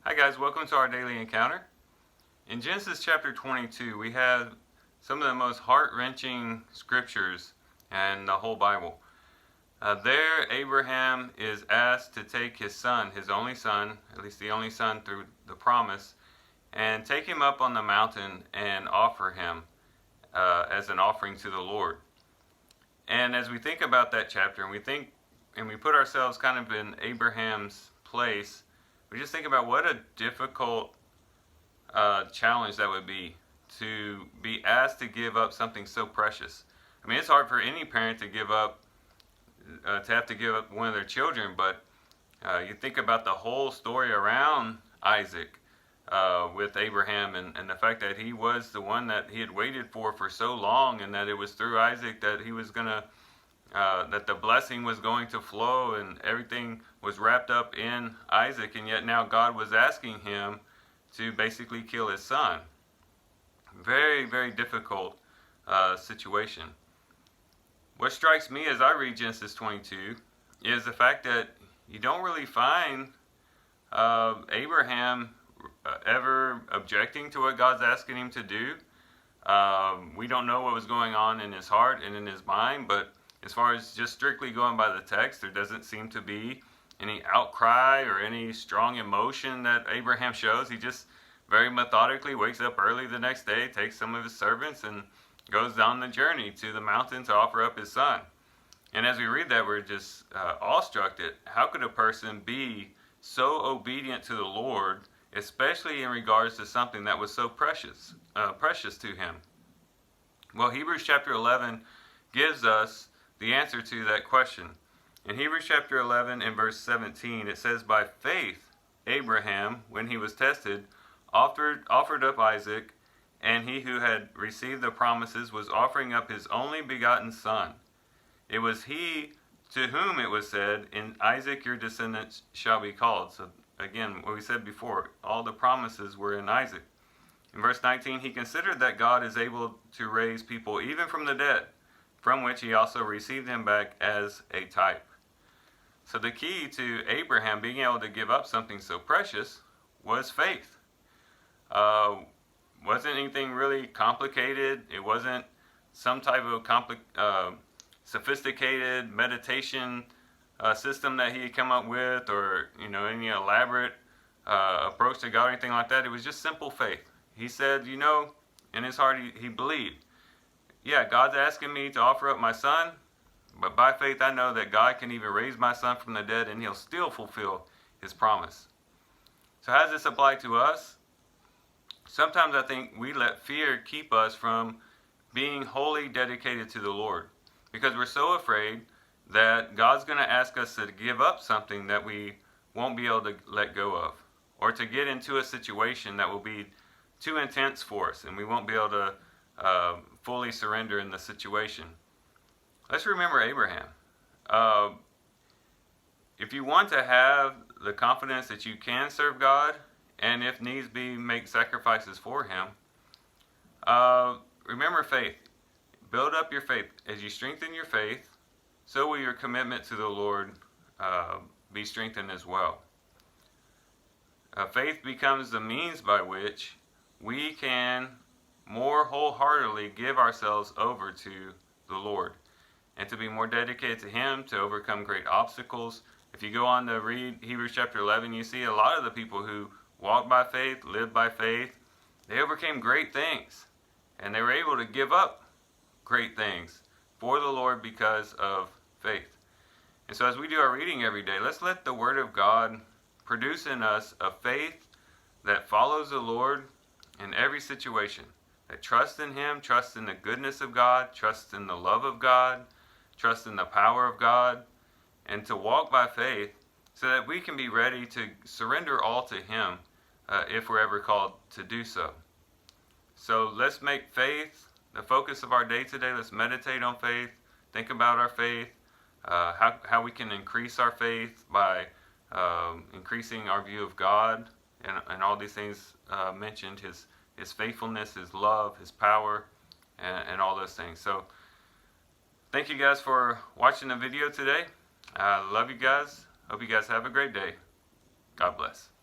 Hi guys, welcome to our daily encounter. In Genesis chapter 22, we have some of the most heart-wrenching scriptures in the whole Bible. There, Abraham is asked to take his son, his only son, at least the only son through the promise, and take him up on the mountain and offer him as an offering to the Lord. And as we think about that chapter, and we put ourselves kind of in Abraham's place, we just think about what a difficult challenge that would be to be asked to give up something so precious. I mean, it's hard for any parent to give up, to have to give up one of their children, but you think about the whole story around Isaac with Abraham and the fact that he was the one that he had waited for so long, and that it was through Isaac that he was going to that the blessing was going to flow, and everything was wrapped up in Isaac, and yet now God was asking him to basically kill his son. Very, very difficult situation. What strikes me as I read Genesis 22 is the fact that you don't really find Abraham ever objecting to what God's asking him to do. We don't know what was going on in his heart and in his mind, but as far as just strictly going by the text, there doesn't seem to be any outcry or any strong emotion that Abraham shows. He just very methodically wakes up early the next day, takes some of his servants, and goes down the journey to the mountain to offer up his son. And as we read that, we're just awestruck at how could a person be so obedient to the Lord, especially in regards to something that was so precious to him. Well, Hebrews chapter 11 gives us the answer to that question. In Hebrews chapter 11 and verse 17, it says, "By faith Abraham, when he was tested, offered up Isaac, and he who had received the promises was offering up his only begotten son. It was he to whom it was said, 'In Isaac your descendants shall be called.'" So again, what we said before, all the promises were in Isaac. In verse 19, "He considered that God is able to raise people even from the dead, from which he also received him back as a type." So the key to Abraham being able to give up something so precious was faith. Wasn't anything really complicated. It wasn't some type of sophisticated meditation system that he had come up with, or any elaborate approach to God or anything like that. It was just simple faith. He said, in his heart he believed, yeah, God's asking me to offer up my son, but by faith I know that God can even raise my son from the dead, and he'll still fulfill his promise. So how does this apply to us? Sometimes I think we let fear keep us from being wholly dedicated to the Lord, because we're so afraid that God's going to ask us to give up something that we won't be able to let go of, or to get into a situation that will be too intense for us and we won't be able to fully surrender in the situation. Let's remember Abraham. If you want to have the confidence that you can serve God, and if needs be, make sacrifices for him, remember faith. Build up your faith. As you strengthen your faith, so will your commitment to the Lord be strengthened as well. Faith becomes the means by which we can more wholeheartedly give ourselves over to the Lord, and to be more dedicated to him, to overcome great obstacles. If you go on to read Hebrews chapter 11, you see a lot of the people who walked by faith, lived by faith, they overcame great things, and they were able to give up great things for the Lord because of faith. And so as we do our reading every day, let's let the Word of God produce in us a faith that follows the Lord in every situation, that trusts in him, trusts in the goodness of God, trusts in the love of God, trusts in the power of God, and to walk by faith so that we can be ready to surrender all to him if we're ever called to do so. So let's make faith the focus of our day today. Let's meditate on faith, think about our faith, how we can increase our faith by increasing our view of God and all these things mentioned, his faithfulness, his love, his power, and all those things. So thank you guys for watching the video today. I love you guys. Hope you guys have a great day. God bless.